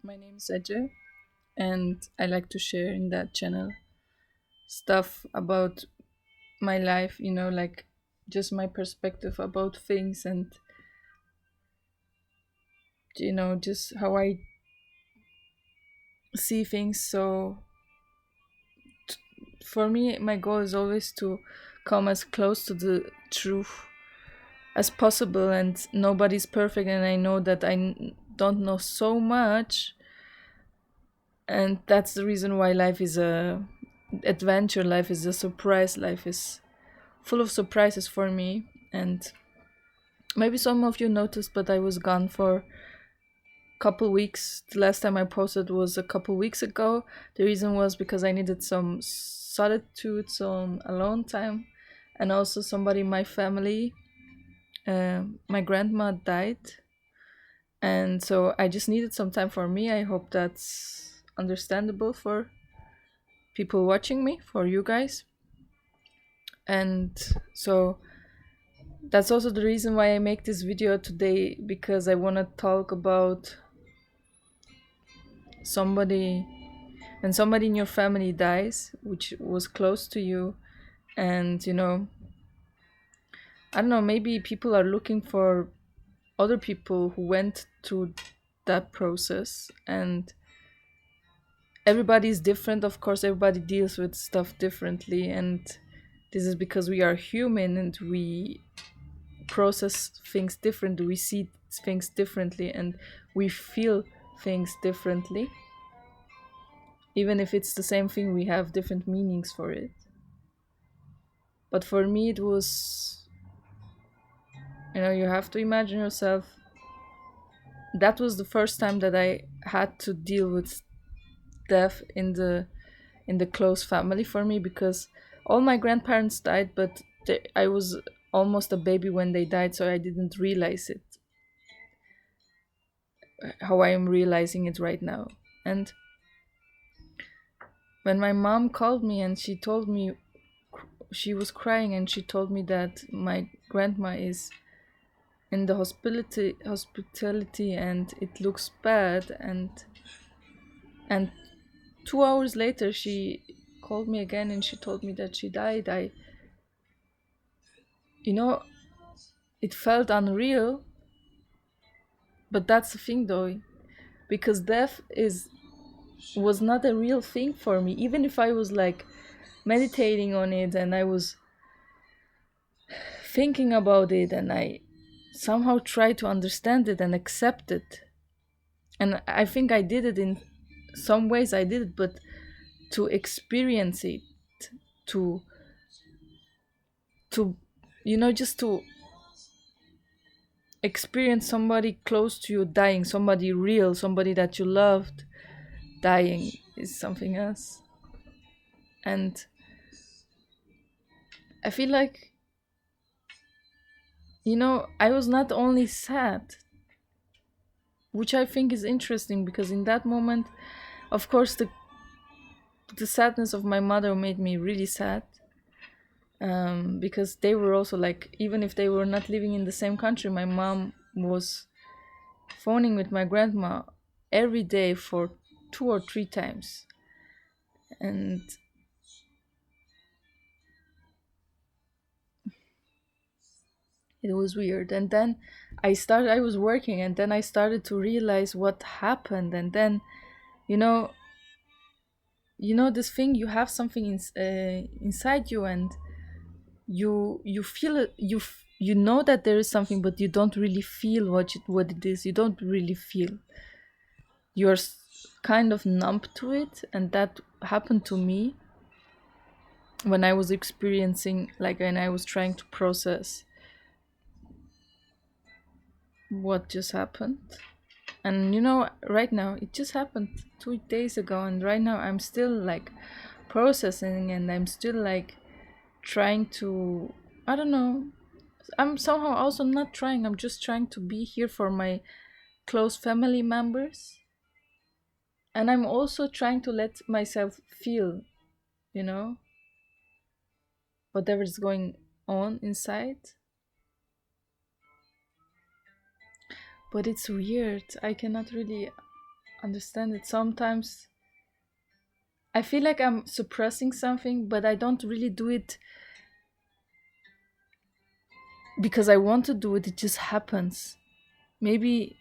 My name is Ajay, and I like to share in that channel stuff about my life, like just my perspective about things and, just how I see things. So, for me, my goal is always to come as close to the truth as possible, and nobody's perfect, and I know that don't know so much, and that's the reason why life is a adventure, life is a surprise, life is full of surprises for me. And maybe some of you noticed, but I was gone for a couple weeks. The last time I posted was a couple weeks ago. The reason was because I needed some solitude, some alone time, and also somebody in my family. My grandma died, and so I just needed some time for me. I hope that's understandable for people watching me, for you guys. And so that's also the reason why I make this video today, because I want to talk about somebody, when somebody in your family dies, which was close to you. And I don't know, maybe people are looking for other people who went through that process, and everybody is different. Of course, everybody deals with stuff differently, and this is because we are human and we process things differently, we see things differently, and we feel things differently. Even if it's the same thing, we have different meanings for it. But for me, it was, you have to imagine yourself. That was the first time that I had to deal with death in the close family for me, because all my grandparents died, but I was almost a baby when they died, so I didn't realize it how I am realizing it right now. And when my mom called me and she told me, she was crying, and she told me that my grandma is in the hospitality and it looks bad, and 2 hours later she called me again and she told me that she died. You know it felt unreal, but that's the thing though, because death is was not a real thing for me. Even if I was like meditating on it and I was thinking about it, and I somehow tried to understand it and accept it, and I think I did it in some ways. I did it, but to experience it, to to just to experience somebody close to you dying, somebody real, somebody that you loved dying, is something else. And I feel like, I was not only sad, which I think is interesting, because in that moment, of course, the sadness of my mother made me really sad, because they were also like, even if they were not living in the same country, my mom was phoning with my grandma every day for 2 or 3 times. And it was weird. And then I was working, and then I started to realize what happened. And then, you know, this thing, you have something inside you, and you feel it, you know that there is something, but you don't really feel what it is. You don't really feel. You're kind of numb to it, and that happened to me when I was experiencing, like, when I was trying to process what just happened. And right now, it just happened 2 days ago, and right now I'm still like processing, and I'm still like trying to, I don't know, I'm somehow also not trying, I'm just trying to be here for my close family members. And I'm also trying to let myself feel, you know whatever's going on inside. But it's weird, I cannot really, understand it. Sometimes I feel like I'm suppressing something, but I don't really do it because I want to do it. It just happens. Maybe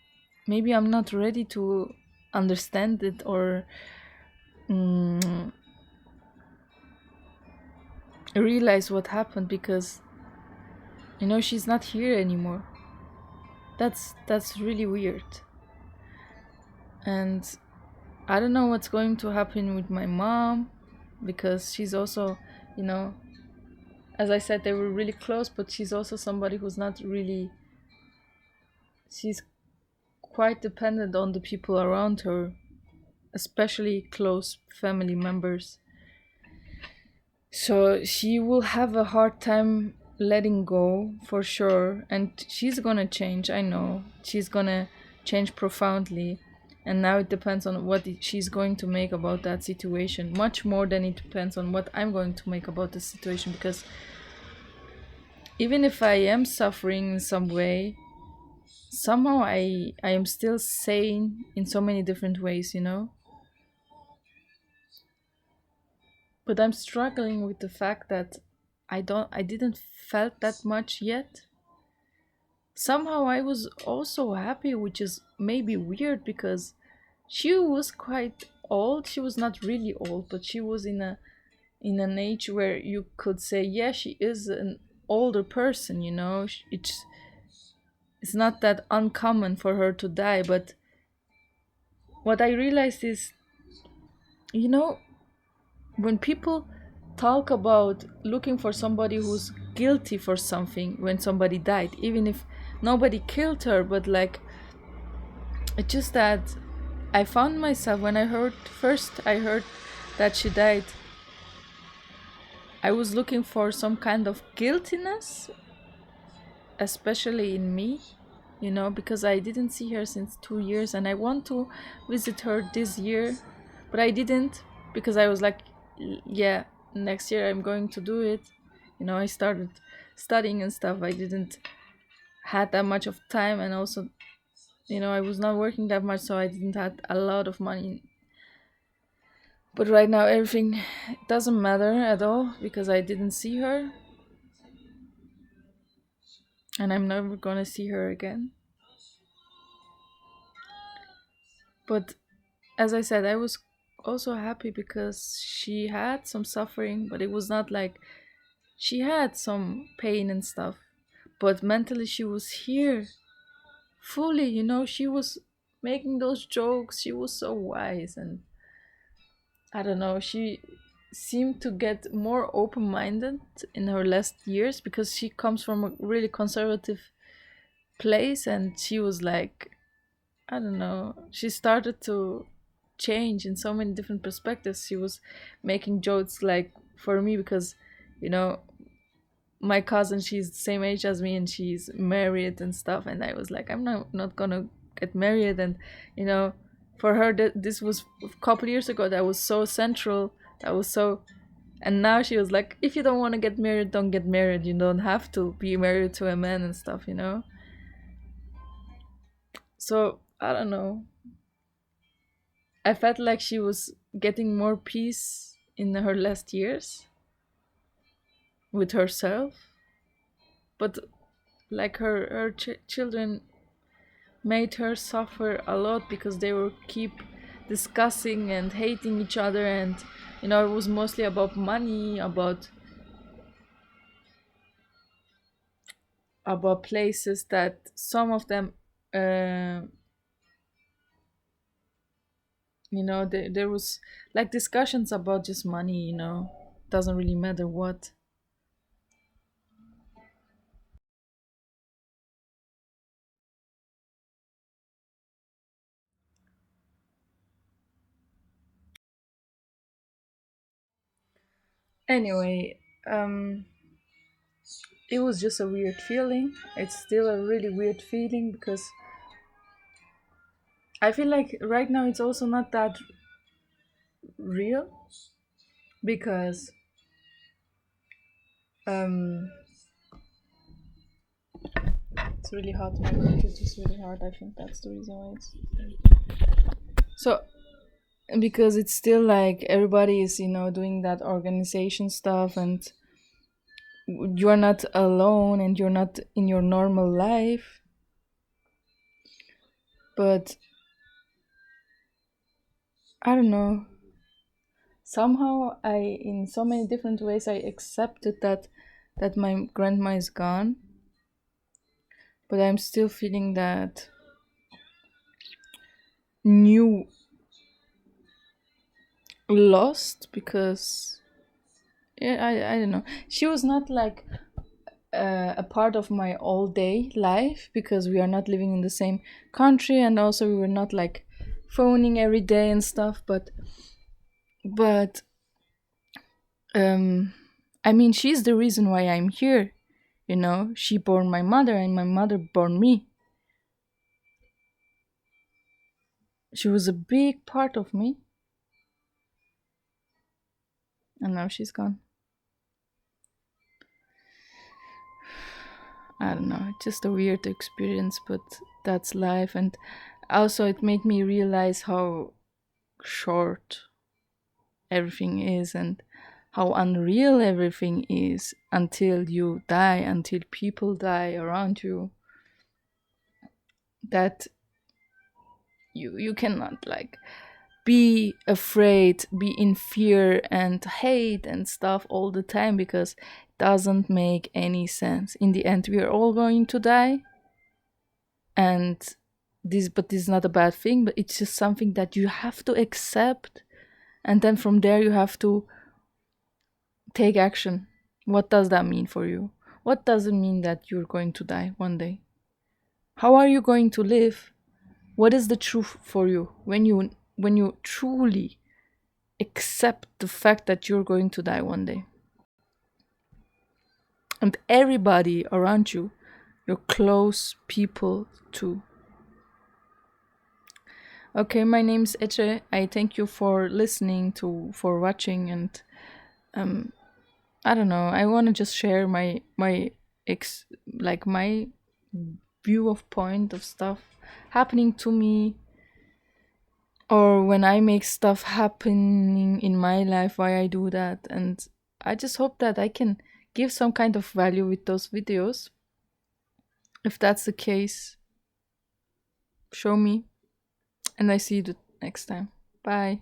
maybe I'm not ready to understand it or mm, realize what happened because she's not here anymore. That's really weird. And I don't know what's going to happen with my mom because she's also, you know, as I said, they were really close, but she's also somebody who's not really, she's quite dependent on the people around her, especially close family members. So she will have a hard time letting go for sure. And she's gonna change, I know. She's gonna change profoundly. And now it depends on what she's going to make about that situation, much more than it depends on what I'm going to make about the situation. Because even if I am suffering in some way, somehow I am still sane in so many different ways. But I'm struggling with the fact that I didn't felt that much yet. Somehow I was also happy, which is maybe weird because she was quite old. She was not really old, but she was in an age where you could say, yeah, she is an older person. It's not that uncommon for her to die, but what I realized is, you know, when people talk about looking for somebody who's guilty for something when somebody died, even if nobody killed her, but like, it's just that I found myself when I heard that she died, I was looking for some kind of guiltiness, especially in me, because I didn't see her since 2 years and I want to visit her this year, but I didn't because I was like, yeah, next year I'm going to do it. I started studying and stuff. I didn't had that much of time, and also, I was not working that much, so I didn't had a lot of money. But right now everything doesn't matter at all because I didn't see her and I'm never gonna see her again. But as I said, I was also happy because she had some suffering, but it was not like she had some pain and stuff. But mentally, she was here fully, she was making those jokes. She was so wise, and I don't know, she seemed to get more open minded in her last years because she comes from a really conservative place, and she was like, I don't know. She started to change in so many different perspectives. She was making jokes like for me because, you know, my cousin, she's the same age as me and she's married and stuff. And I was like, I'm not gonna get married. And, you know, for her, this was a couple years ago. That was so central. That was so. And now she was like, if you don't want to get married, don't get married. You don't have to be married to a man and stuff. So I don't know. I felt like she was getting more peace in her last years with herself, but like her children made her suffer a lot because they were keep discussing and hating each other, and it was mostly about money, about places that some of them, uh, there was like discussions about just money. Doesn't really matter what. Anyway, it was just a weird feeling. It's still a really weird feeling because I feel like right now it's also not that real because um it's really hot. My coat is just really hard. I think that's the reason why it's. So because it's still like everybody is, doing that organization stuff, and you're not alone and you're not in your normal life. But I don't know, somehow I, in so many different ways, I accepted that my grandma is gone, but I'm still feeling that new lost, because yeah, I don't know, she was not like a part of my all day life, because we are not living in the same country, and also we were not like phoning every day and stuff. But um I mean, she's the reason why I'm here. She born my mother and my mother born me. She was a big part of me, and now she's gone. I don't know, it's just a weird experience, but that's life. And also it made me realize how short everything is, and how unreal everything is until you die, until people die around you. That you cannot like be afraid, be in fear and hate and stuff all the time, because it doesn't make any sense. In the end, we are all going to die. And this is not a bad thing, but it's just something that you have to accept. And then from there, you have to take action. What does that mean for you? What does it mean that you're going to die one day? How are you going to live? What is the truth for you when you truly accept the fact that you're going to die one day? And everybody around you, your close people too. Okay, my name's Eche. I thank you for listening, for watching, and um I don't know. I want to just share my ex like my view of point of stuff happening to me, or when I make stuff happening in my life, why I do that. And I just hope that I can give some kind of value with those videos. If that's the case, show me, and I see you the next time. Bye.